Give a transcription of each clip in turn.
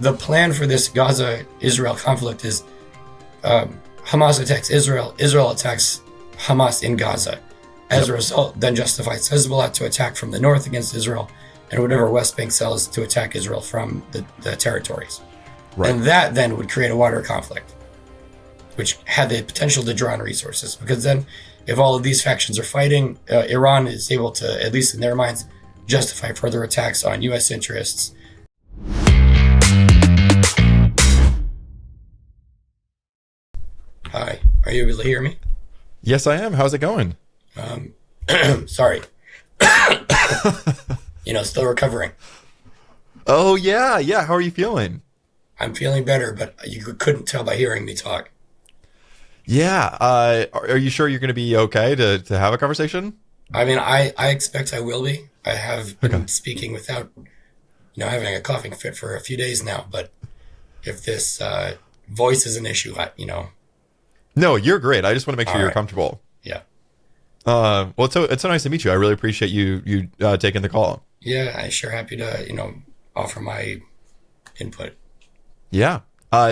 The plan for this Gaza-Israel conflict is Hamas attacks Israel, Israel attacks Hamas in Gaza. As a result, then justifies Hezbollah to attack from the north against Israel, and whatever West Bank sells to attack Israel from the territories. Right. And that then would create a wider conflict, which had the potential to draw on resources. Because then, if all of these factions are fighting, Iran is able to, at least in their minds, justify further attacks on U.S. interests. Hi, are you able to hear me? Yes, I am. How's it going? Sorry. Still recovering. Oh, yeah. How are you feeling? I'm feeling better, but you couldn't tell by hearing me talk. Yeah. Are you sure you're going to be okay to have a conversation? I mean, I expect I will be. I have been speaking without, having a coughing fit for a few days now. But if this voice is an issue, No, you're great. I just want to make sure you're comfortable. Yeah. Well, it's so nice to meet you. I really appreciate you taking the call. Yeah, I'm sure happy to, offer my input. Yeah.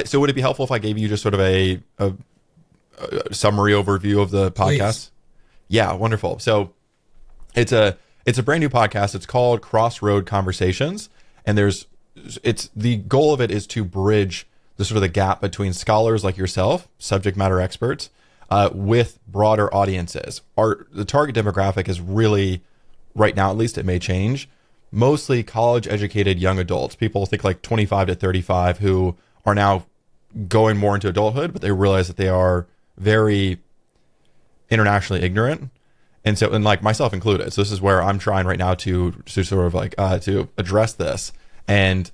So would it be helpful if I gave you just sort of a summary overview of the podcast? Please. Yeah, wonderful. So it's a brand new podcast. It's called Crossroad Conversations, and the goal of it is to bridge the gap between scholars like yourself, subject matter experts, with broader audiences. The target demographic is really, right now at least, it may change, mostly college educated young adults. People think like 25 to 35 who are now going more into adulthood, but they realize that they are very internationally ignorant. And so, and like myself included. So this is where I'm trying right now to sort of like, to address this. And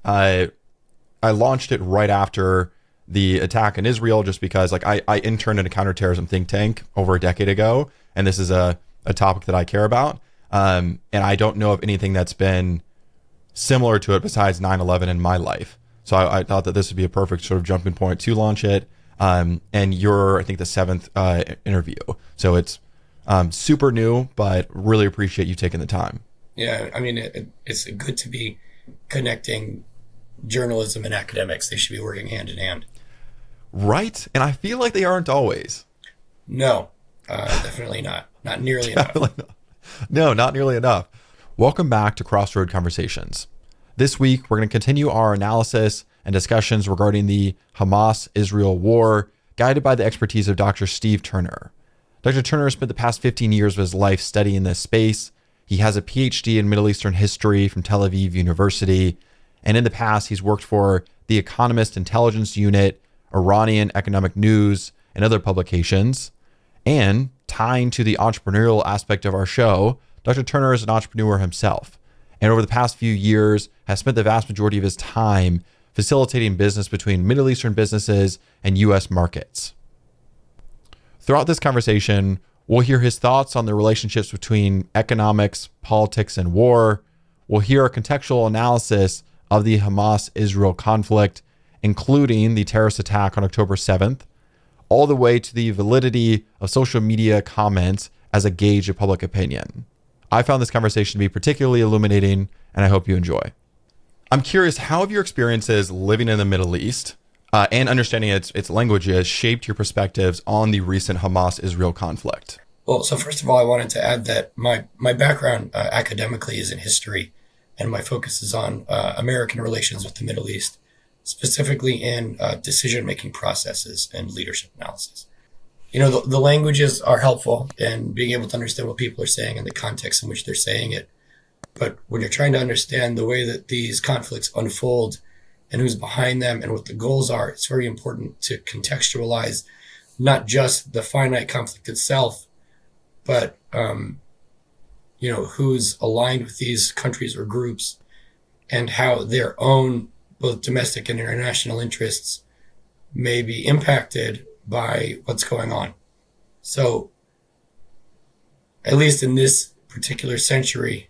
I launched it right after the attack in Israel, just because like I interned in a counterterrorism think tank over a decade ago. And this is a topic that I care about. And I don't know of anything that's been similar to it besides 9/11 in my life. So I thought that this would be a perfect sort of jumping point to launch it. And you're, I think, the 7th interview. So it's super new, but really appreciate you taking the time. Yeah, I mean, it's good to be connecting journalism and academics. They should be working hand in hand. Right? And I feel like they aren't always. No, definitely not. Not nearly enough. No, not nearly enough. Welcome back to Crossroad Conversations. This week, we're going to continue our analysis and discussions regarding the Hamas-Israel war, guided by the expertise of Dr. Steve Terner. Dr. Terner spent the past 15 years of his life studying this space. He has a Ph.D. in Middle Eastern history from Tel Aviv University. And in the past, he's worked for The Economist Intelligence Unit, Iranian Economic News, and other publications. And tying to the entrepreneurial aspect of our show, Dr. Terner is an entrepreneur himself, and over the past few years has spent the vast majority of his time facilitating business between Middle Eastern businesses and U.S. markets. Throughout this conversation, we'll hear his thoughts on the relationships between economics, politics, and war. We'll hear a contextual analysis of the Hamas-Israel conflict, including the terrorist attack on October 7th, all the way to the validity of social media comments as a gauge of public opinion. I found this conversation to be particularly illuminating, and I hope you enjoy. I'm curious, how have your experiences living in the Middle East and understanding its languages shaped your perspectives on the recent Hamas-Israel conflict? Well, so first of all, I wanted to add that my background academically is in history, and my focus is on American relations with the Middle East, specifically in decision-making processes and leadership analysis. The languages are helpful in being able to understand what people are saying and the context in which they're saying it. But when you're trying to understand the way that these conflicts unfold and who's behind them and what the goals are, it's very important to contextualize not just the finite conflict itself, but, who's aligned with these countries or groups and how their own both domestic and international interests may be impacted by what's going on. So, at least in this particular century,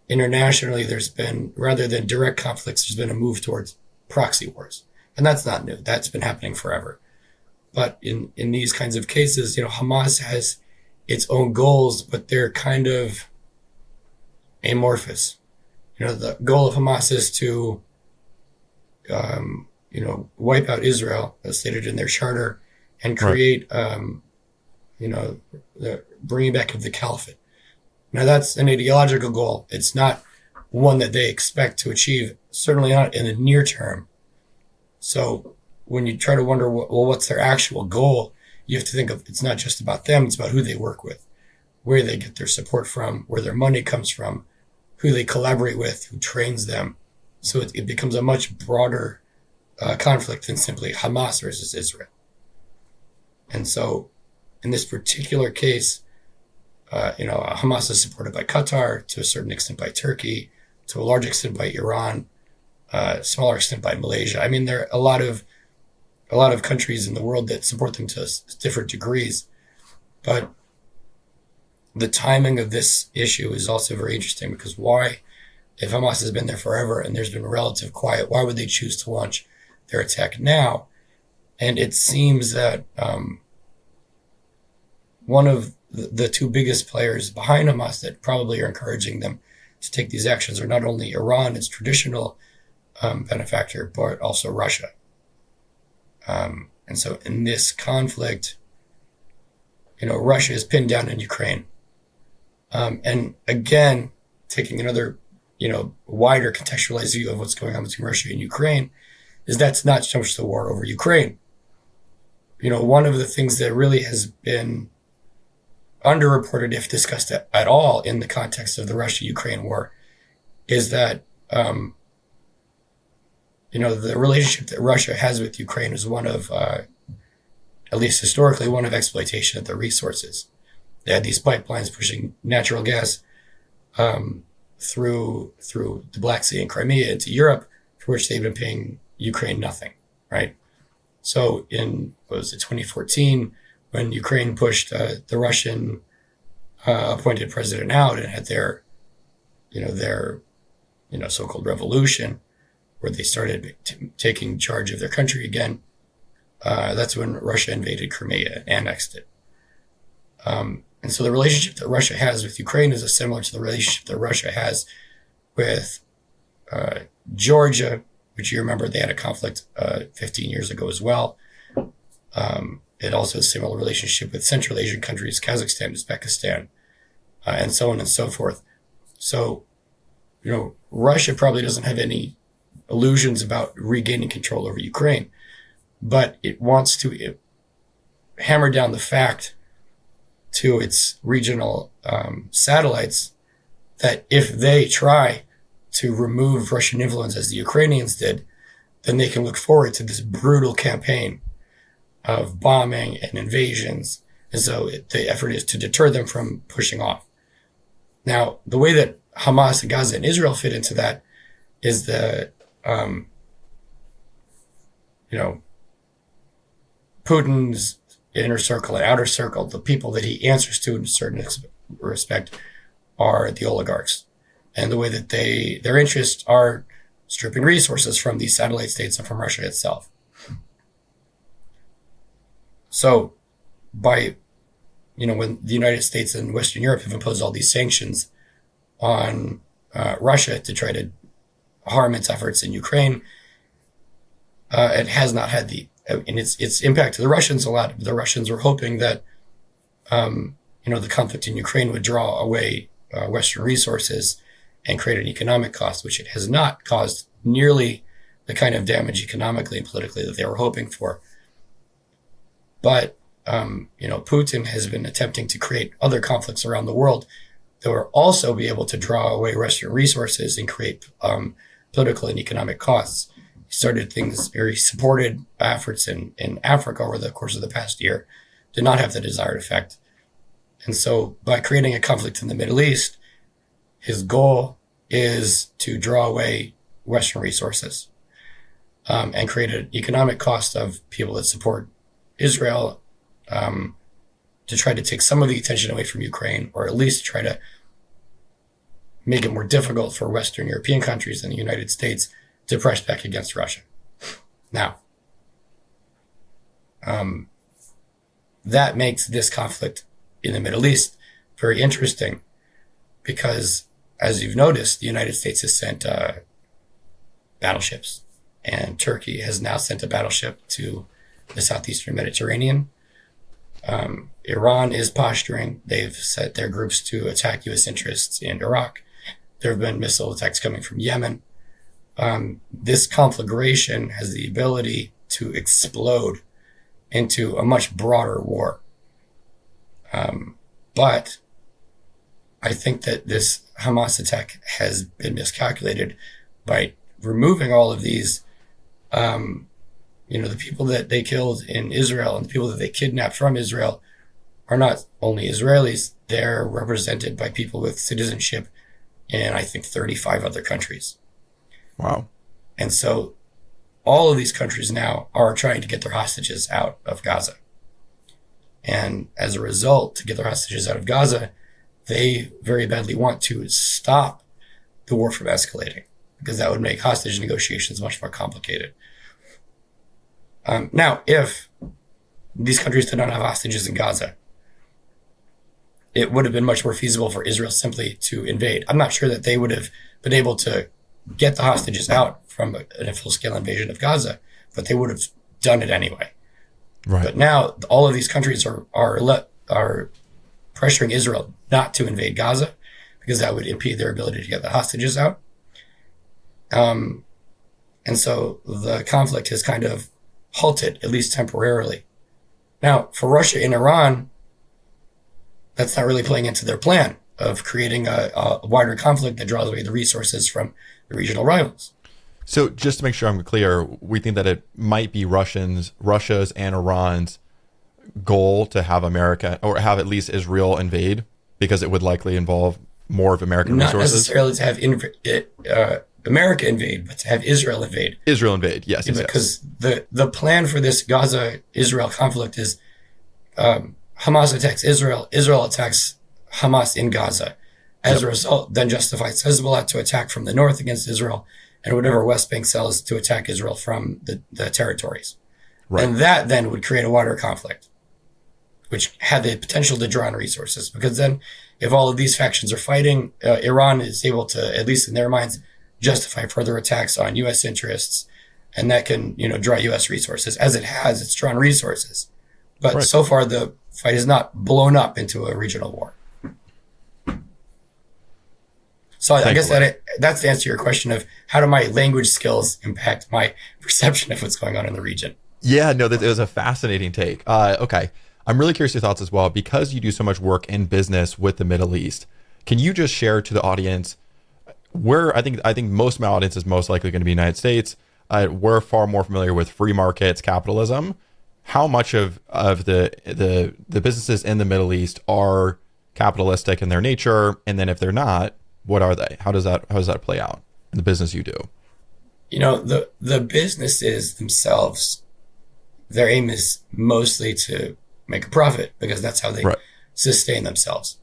internationally, there's been, rather than direct conflicts, there's been a move towards proxy wars. And that's not new. That's been happening forever. But in these kinds of cases, Hamas has its own goals, but they're kind of amorphous. The goal of Hamas is to wipe out Israel, as stated in their charter, and Right. create, the bringing back of the caliphate. Now, that's an ideological goal. It's not one that they expect to achieve, certainly not in the near term. So when you try to wonder, well, what's their actual goal, you have to think of, it's not just about them, it's about who they work with, where they get their support from, where their money comes from, who they collaborate with, who trains them. So it becomes a much broader conflict than simply Hamas versus Israel. And so in this particular case, Hamas is supported by Qatar, to a certain extent by Turkey, to a large extent by Iran, smaller extent by Malaysia. I mean, there are a lot of countries in the world that support them to different degrees, but the timing of this issue is also very interesting, because why, if Hamas has been there forever and there's been relative quiet, why would they choose to launch their attack now? And it seems that one of the two biggest players behind Hamas that probably are encouraging them to take these actions are not only Iran, its traditional benefactor, but also Russia. And so in this conflict, Russia is pinned down in Ukraine. And again, taking another, wider contextualized view of what's going on between Russia and Ukraine, is that's not so much the war over Ukraine. One of the things that really has been underreported, if discussed at all in the context of the Russia-Ukraine war, is that, the relationship that Russia has with Ukraine is one of, at least historically, one of exploitation of the resources. They had these pipelines pushing natural gas through the Black Sea and Crimea into Europe, for which they've been paying Ukraine nothing, right? So in, 2014, when Ukraine pushed the Russian appointed president out and had their so-called revolution, where they started taking charge of their country again, that's when Russia invaded Crimea, annexed it. And so the relationship that Russia has with Ukraine is similar to the relationship that Russia has with Georgia, which you remember they had a conflict 15 years ago as well. It also has a similar relationship with Central Asian countries, Kazakhstan, Uzbekistan, and so on and so forth. So, Russia probably doesn't have any illusions about regaining control over Ukraine, but it wants to hammer down the fact to its regional satellites that if they try to remove Russian influence, as the Ukrainians did, then they can look forward to this brutal campaign of bombing and invasions. And so the effort is to deter them from pushing off. Now, the way that Hamas and Gaza and Israel fit into that is that, Putin's inner circle and outer circle, the people that he answers to in a certain respect, are the oligarchs. And the way that their interests are stripping resources from these satellite states and from Russia itself. So when the United States and Western Europe have imposed all these sanctions on Russia to try to harm its efforts in Ukraine, it has not had its impact to the Russians a lot. The Russians were hoping that, the conflict in Ukraine would draw away Western resources and create an economic cost, which it has not caused nearly the kind of damage economically and politically that they were hoping for. But, Putin has been attempting to create other conflicts around the world that will also be able to draw away Western resources and create political and economic costs. He started things, or he supported efforts in Africa over the course of the past year, did not have the desired effect. And so by creating a conflict in the Middle East, his goal is to draw away Western resources and create an economic cost of people that support Israel, to try to take some of the attention away from Ukraine, or at least try to make it more difficult for Western European countries and the United States to press back against Russia. Now, that makes this conflict in the Middle East very interesting, because, as you've noticed, the United States has sent battleships and Turkey has now sent a battleship to the southeastern Mediterranean. Iran is posturing. They've set their groups to attack U.S. interests in Iraq. There have been missile attacks coming from Yemen. This conflagration has the ability to explode into a much broader war. But I think that this Hamas attack has been miscalculated by removing all of these, the people that they killed in Israel and the people that they kidnapped from Israel are not only Israelis, they're represented by people with citizenship in, I think, 35 other countries. Wow. And so all of these countries now are trying to get their hostages out of Gaza. And as a result, to get their hostages out of Gaza, they very badly want to stop the war from escalating, because that would make hostage negotiations much more complicated. Now, if these countries did not have hostages in Gaza, it would have been much more feasible for Israel simply to invade. I'm not sure that they would have been able to get the hostages out from a full-scale invasion of Gaza, but they would have done it anyway. Right. But now all of these countries are pressuring Israel not to invade Gaza, because that would impede their ability to get the hostages out. And so the conflict has kind of halted, at least temporarily. Now, for Russia and Iran, that's not really playing into their plan of creating a wider conflict that draws away the resources from the regional rivals. So just to make sure I'm clear, we think that it might be Russia's and Iran's goal to have America, or have at least Israel invade, because it would likely involve more of American Not resources? Not necessarily to have America invade, but to have Israel invade. Israel invade, yes. Because the plan for this Gaza-Israel conflict is Hamas attacks Israel, Israel attacks Hamas in Gaza. As a result, then justifies Hezbollah to attack from the north against Israel, and whatever West Bank sells to attack Israel from the territories. Right. And that then would create a wider conflict, which had the potential to draw on resources. Because then if all of these factions are fighting, Iran is able to, at least in their minds, justify further attacks on U.S. interests, and that can, draw U.S. resources. As it has, it's drawn resources. But so far, the fight has not blown up into a regional war. So I guess that's the answer to your question of how do my language skills impact my perception of what's going on in the region. Yeah, no, that was a fascinating take. Okay. I'm really curious your thoughts as well, because you do so much work in business with the Middle East. Can you just share to the audience where I think most of my audience is most likely going to be United States. We're far more familiar with free markets, capitalism. How much of the businesses in the Middle East are capitalistic in their nature? And then if they're not, what are they? How does that play out in the business you do? The businesses themselves, their aim is mostly to make a profit, because that's how they sustain themselves.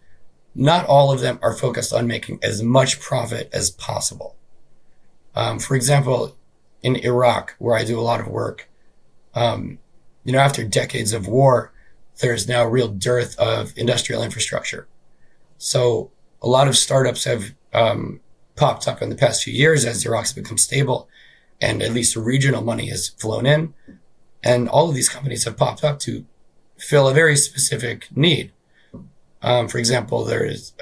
Not all of them are focused on making as much profit as possible. For example, in Iraq, where I do a lot of work, after decades of war, there's now a real dearth of industrial infrastructure. So a lot of startups have popped up in the past few years as Iraq's become stable, and at least regional money has flown in. And all of these companies have popped up to fill a very specific need. For example, there's,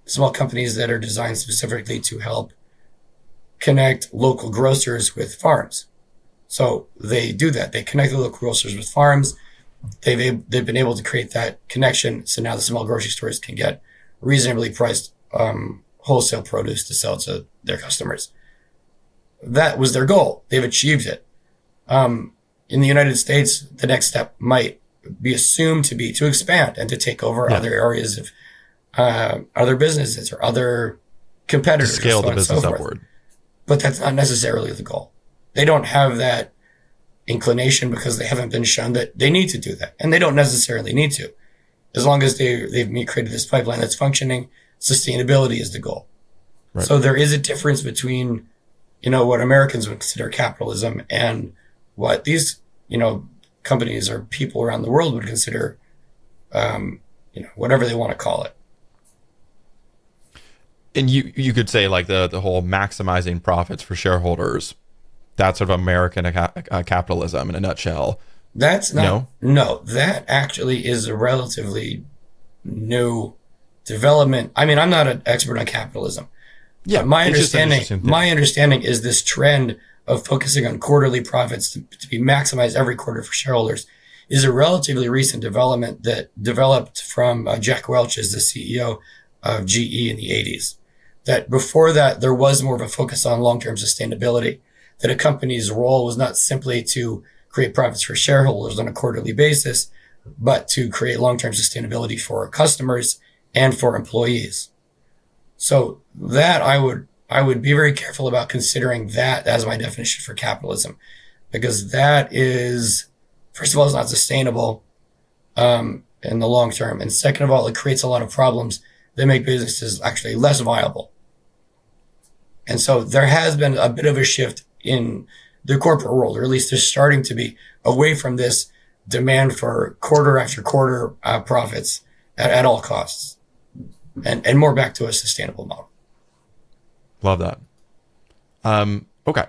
small companies that are designed specifically to help connect local grocers with farms. So they do that. They connect the local grocers with farms. They've been able to create that connection. So now the small grocery stores can get reasonably priced wholesale produce to sell to their customers. That was their goal. They've achieved it. In the United States, the next step might be assumed to be to expand and to take over other areas of other businesses or other competitors. To scale the business upward. But that's not necessarily the goal. They don't have that inclination because they haven't been shown that they need to do that. And they don't necessarily need to. As long as they've created this pipeline that's functioning, sustainability is the goal. Right. So there is a difference between, what Americans would consider capitalism and what these, companies or people around the world would consider, whatever they want to call it. And you could say like the whole maximizing profits for shareholders. That's sort of American capitalism in a nutshell. That's not, No? no, that actually is a relatively new development. I mean, I'm not an expert on capitalism. Yeah, My it's just an understanding, interesting thing. my understanding is this trend of focusing on quarterly profits to be maximized every quarter for shareholders is a relatively recent development that developed from Jack Welch as the CEO of GE in the 80s. That before that, there was more of a focus on long-term sustainability, that a company's role was not simply to create profits for shareholders on a quarterly basis, but to create long-term sustainability for customers and for employees. So that I would be very careful about considering that as my definition for capitalism, because that is, first of all, it's not sustainable in the long term, and second of all, it creates a lot of problems that make businesses actually less viable. And so there has been a bit of a shift in the corporate world, or at least there's starting to be, away from this demand for quarter after quarter profits at all costs, and more back to a sustainable model. Love that. Okay.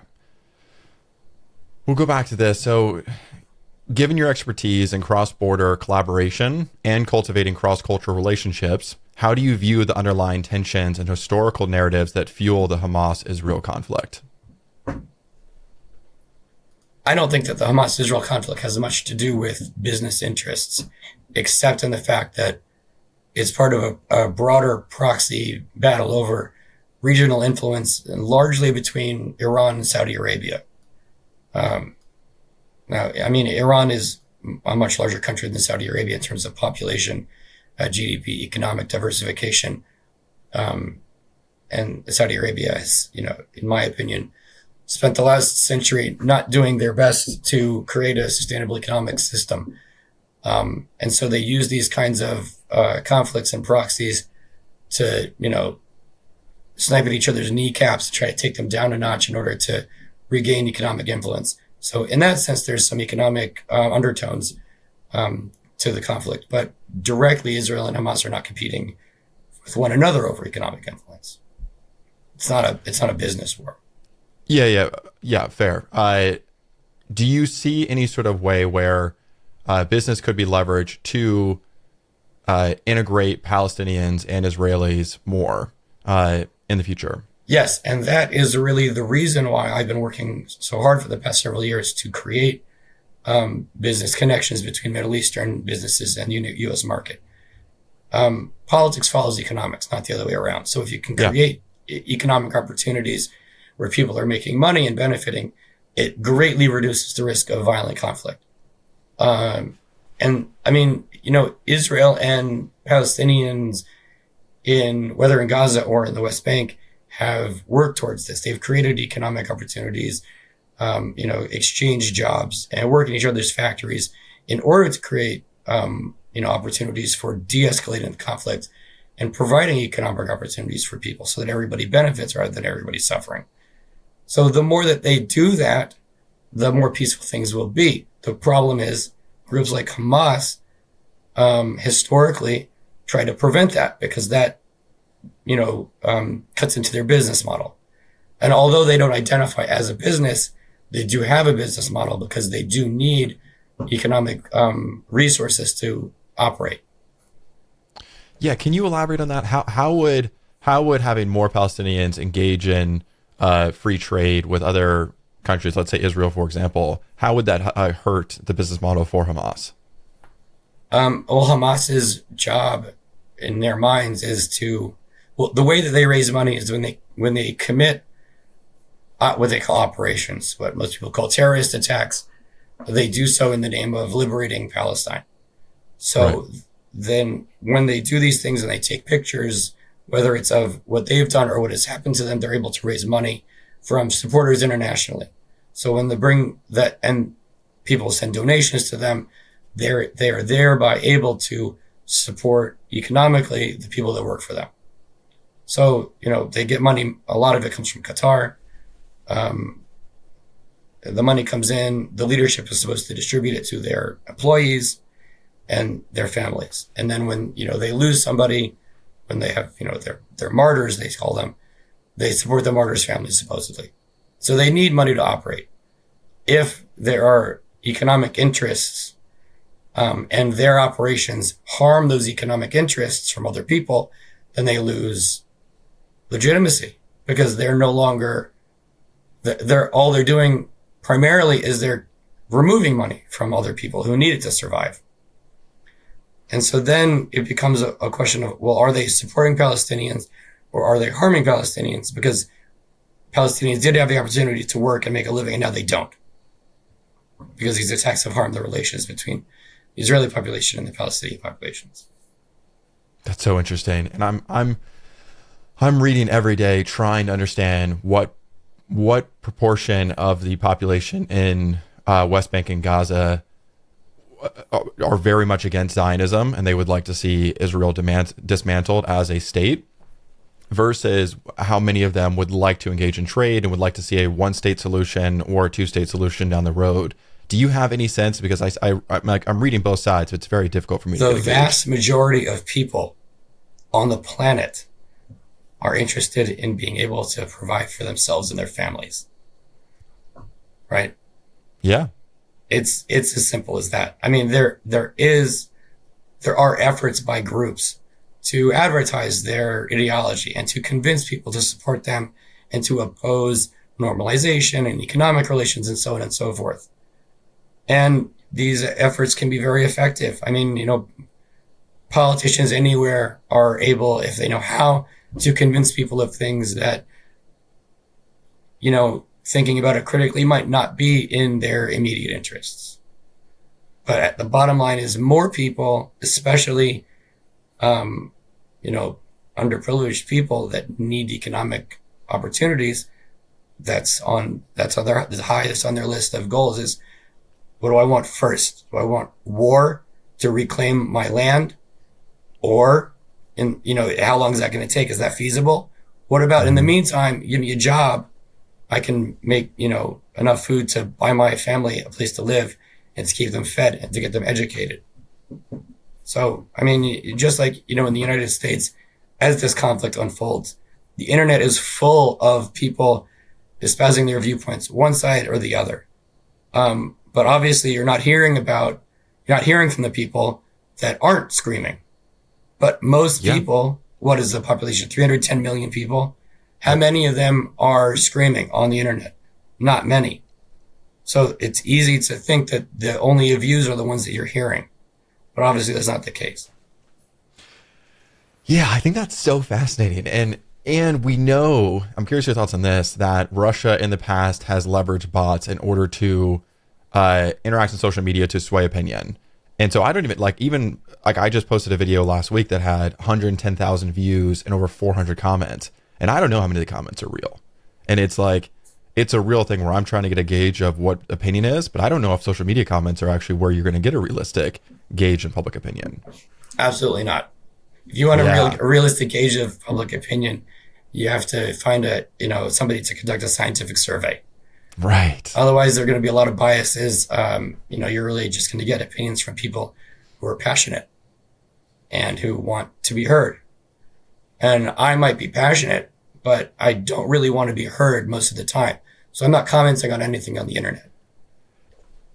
We'll go back to this. So given your expertise in cross-border collaboration and cultivating cross-cultural relationships, how do you view the underlying tensions and historical narratives that fuel the Hamas-Israel conflict? I don't think that the Hamas-Israel conflict has much to do with business interests, except in the fact that it's part of a broader proxy battle over regional influence, and largely between Iran and Saudi Arabia. Now, I mean, Iran is a much larger country than Saudi Arabia in terms of population, GDP, economic diversification. And Saudi Arabia has, in my opinion, spent the last century not doing their best to create a sustainable economic system. And so they use these kinds of conflicts and proxies to, snipe at each other's kneecaps to try to take them down a notch in order to regain economic influence. So in that sense, there's some economic undertones to the conflict, but directly Israel and Hamas are not competing with one another over economic influence. It's not a business war. Yeah, fair. Do you see any sort of way where business could be leveraged to integrate Palestinians and Israelis more in the future? Yes, and that is really the reason why I've been working so hard for the past several years to create business connections between Middle Eastern businesses and U.S. market. Politics follows economics, not the other way around. So if you can create economic opportunities where people are making money and benefiting, it greatly reduces the risk of violent conflict. And I mean, Israel and Palestinians whether in Gaza or in the West Bank have worked towards this. They've created economic opportunities, exchange jobs and work in each other's factories in order to create, opportunities for de-escalating the conflict and providing economic opportunities for people so that everybody benefits rather than everybody suffering. So the more that they do that, the more peaceful things will be. The problem is groups like Hamas, historically try to prevent that because that, cuts into their business model. And although they don't identify as a business, they do have a business model because they do need economic resources to operate. Yeah, can you elaborate on that? How would having more Palestinians engage in free trade with other countries, let's say Israel, for example, how would that hurt the business model for Hamas? Hamas's job in their minds is the way that they raise money is when they commit what they call operations, what most people call terrorist attacks. They do so in the name of liberating Palestine. So then when they do these things and they take pictures, whether it's of what they've done or what has happened to them, they're able to raise money from supporters internationally. So when they bring that and people send donations to them, they are thereby able to support economically the people that work for them. So, they get money. A lot of it comes from Qatar. The money comes in, the leadership is supposed to distribute it to their employees and their families. And then when, they lose somebody, when they have, their martyrs, they call them, they support the martyrs' families, supposedly. So they need money to operate. If there are economic interests, and their operations harm those economic interests from other people, then they lose legitimacy, because they're no longer, all they're doing primarily is they're removing money from other people who need it to survive. And so then it becomes a question of, well, are they supporting Palestinians or are they harming Palestinians? Because Palestinians did have the opportunity to work and make a living, and now they don't, because these attacks have harmed the relations between the Israeli population and the Palestinian populations. That's so interesting. And I'm reading every day, trying to understand what proportion of the population in West Bank and Gaza are very much against Zionism, and they would like to see Israel dismantled as a state, versus how many of them would like to engage in trade and would like to see a one-state solution or a two-state solution down the road. Do you have any sense? Because I'm reading both sides, so it's very difficult for me to get engaged. The vast majority of people on the planet are interested in being able to provide for themselves and their families. Right? Yeah. It's as simple as that. I mean, there are efforts by groups to advertise their ideology and to convince people to support them and to oppose normalization and economic relations and so on and so forth. And these efforts can be very effective. I mean, politicians anywhere are able, if they know how, to convince people of things that, thinking about it critically might not be in their immediate interests. But the bottom line is, more people, especially, underprivileged people that need economic opportunities, that's the highest on their list of goals is, what do I want first? Do I want war to reclaim my land? Or, how long is that going to take? Is that feasible? What about, in the meantime, give me a job. I can make, enough food to buy my family a place to live and to keep them fed and to get them educated. So, I mean, just like, in the United States, as this conflict unfolds, the internet is full of people espousing their viewpoints, one side or the other. But obviously you're not hearing from the people that aren't screaming. But most people, what is the population? 310 million people. How many of them are screaming on the internet? Not many. So it's easy to think that the only views are the ones that you're hearing. But obviously that's not the case. Yeah, I think that's so fascinating. And we know, I'm curious your thoughts on this, that Russia in the past has leveraged bots in order to interact on social media to sway opinion. And so I don't even I just posted a video last week that had 110,000 views and over 400 comments. And I don't know how many of the comments are real. And it's a real thing where I'm trying to get a gauge of what opinion is, but I don't know if social media comments are actually where you're going to get a realistic gauge in public opinion. Absolutely not. If you want a realistic gauge of public opinion, you have to find somebody to conduct a scientific survey. Right. Otherwise, there are going to be a lot of biases. You're really just going to get opinions from people who are passionate and who want to be heard. And I might be passionate, but I don't really want to be heard most of the time. So I'm not commenting on anything on the internet.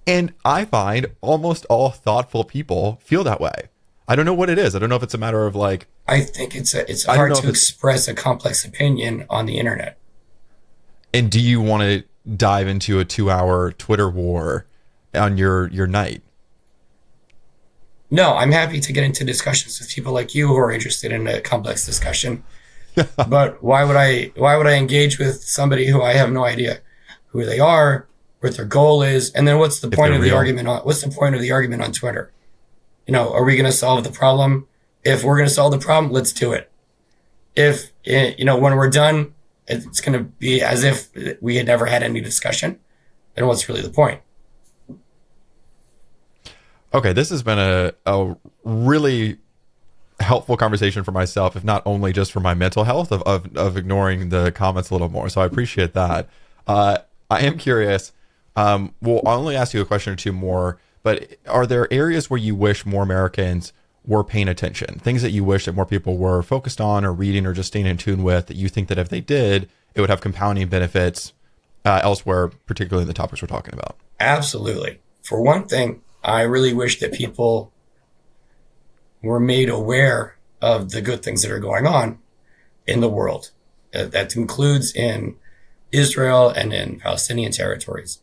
And I find almost all thoughtful people feel that way. I don't know what it is. I don't know if it's a matter of I think it's hard to express a complex opinion on the internet. And do you want to dive into a 2-hour Twitter war on your night? No, I'm happy to get into discussions with people like you who are interested in a complex discussion. But why would I engage with somebody who I have no idea who they are, what their goal is, and then what's the point of the argument on Twitter? Are we going to solve the problem? If we're going to solve the problem, let's do it. If when we're done, it's going to be as if we had never had any discussion, then what's really the point? Okay, this has been a really helpful conversation for myself, if not only just for my mental health of ignoring the comments a little more. So I appreciate that. I am curious. I'll only ask you a question or two more, but are there areas where you wish more Americans were paying attention, things that you wish that more people were focused on or reading or just staying in tune with, that you think that if they did, it would have compounding benefits elsewhere, particularly in the topics we're talking about? Absolutely. For one thing, I really wish that people were made aware of the good things that are going on in the world. That includes in Israel and in Palestinian territories.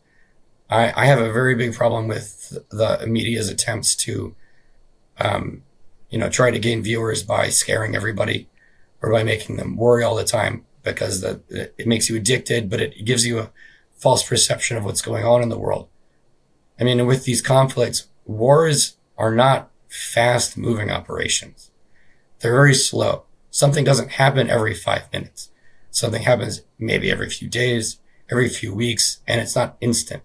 I have a very big problem with the media's attempts to, try to gain viewers by scaring everybody or by making them worry all the time, because it makes you addicted, but it gives you a false perception of what's going on in the world. I mean, with these conflicts, wars are not fast moving operations. They're very slow. Something doesn't happen every 5 minutes. Something happens maybe every few days, every few weeks, and it's not instant.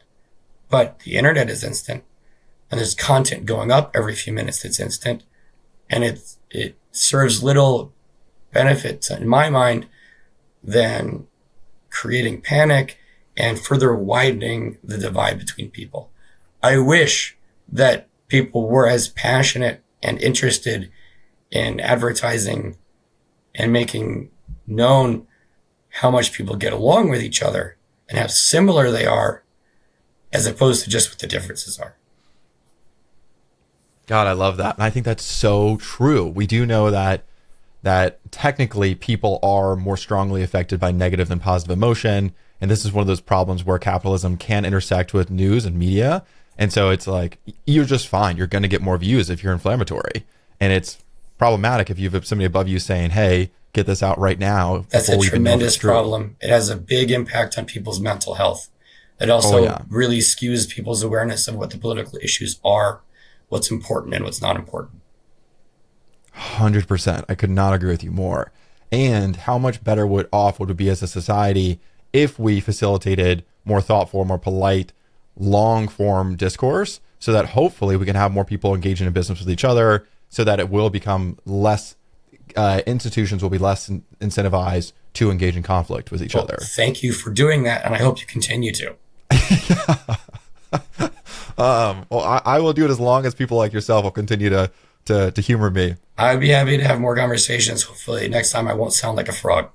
But the internet is instant, and there's content going up every few minutes that's instant, and it serves little benefit, in my mind, than creating panic and further widening the divide between people. I wish that people were as passionate and interested in advertising and making known how much people get along with each other and how similar they are, as opposed to just what the differences are. God, I love that. And I think that's so true. We do know that technically people are more strongly affected by negative than positive emotion. And this is one of those problems where capitalism can intersect with news and media. And so it's like, you're just fine. You're going to get more views if you're inflammatory. And it's problematic if you have somebody above you saying, hey, get this out right now. That's a tremendous problem. It has a big impact on people's mental health. It also really skews people's awareness of what the political issues are, what's important and what's not important. 100%. I could not agree with you more. And how much better would it be as a society if we facilitated more thoughtful, more polite, long form discourse, so that hopefully we can have more people engaging in business with each other, so that it will become less, institutions will be less incentivized to engage in conflict with each other. Thank you for doing that, and I hope you continue to. Well, I will do it as long as people like yourself will continue to humor me. I'd be happy to have more conversations. Hopefully next time I won't sound like a frog.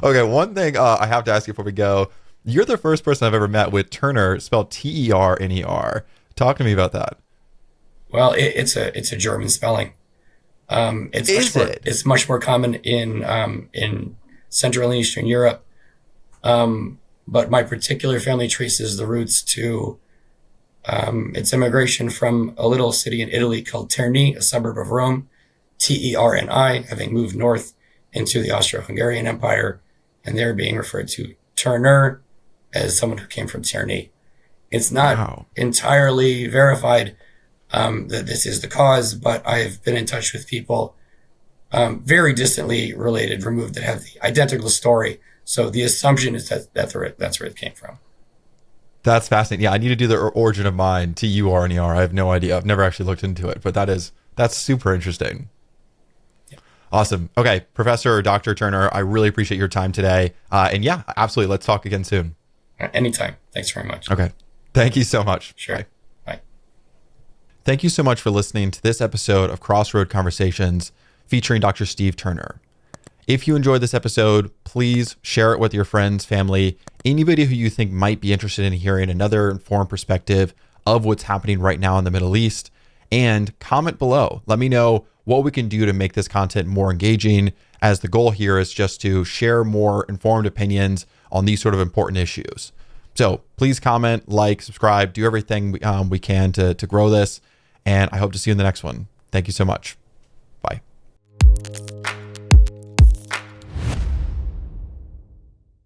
Okay, one thing I have to ask you before we go. You're the first person I've ever met with Terner, spelled Terner. Talk to me about that. Well, it's a German spelling. It's much more common in Central and Eastern Europe. But my particular family traces the roots to its immigration from a little city in Italy called Terni, a suburb of Rome, Terni, having moved north into the Austro-Hungarian Empire, and they're being referred to Terner as someone who came from Terni. It's not entirely verified that this is the cause, but I've been in touch with people very distantly related, removed, that have the identical story. So the assumption is that's where it came from. That's fascinating. Yeah, I need to do the origin of mine, Terner. I have no idea. I've never actually looked into it, but that's super interesting. Yeah. Awesome. Okay, Professor or Dr. Terner, I really appreciate your time today. And yeah, absolutely. Let's talk again soon. Anytime. Thanks very much. Okay. Thank you so much. Sure. Bye. Bye. Thank you so much for listening to this episode of Crossroad Conversations featuring Dr. Steve Terner. If you enjoyed this episode, please share it with your friends, family, anybody who you think might be interested in hearing another informed perspective of what's happening right now in the Middle East, and comment below. Let me know what we can do to make this content more engaging, as the goal here is just to share more informed opinions on these sort of important issues. So please comment, like, subscribe, do everything we can to grow this. And I hope to see you in the next one. Thank you so much. Bye.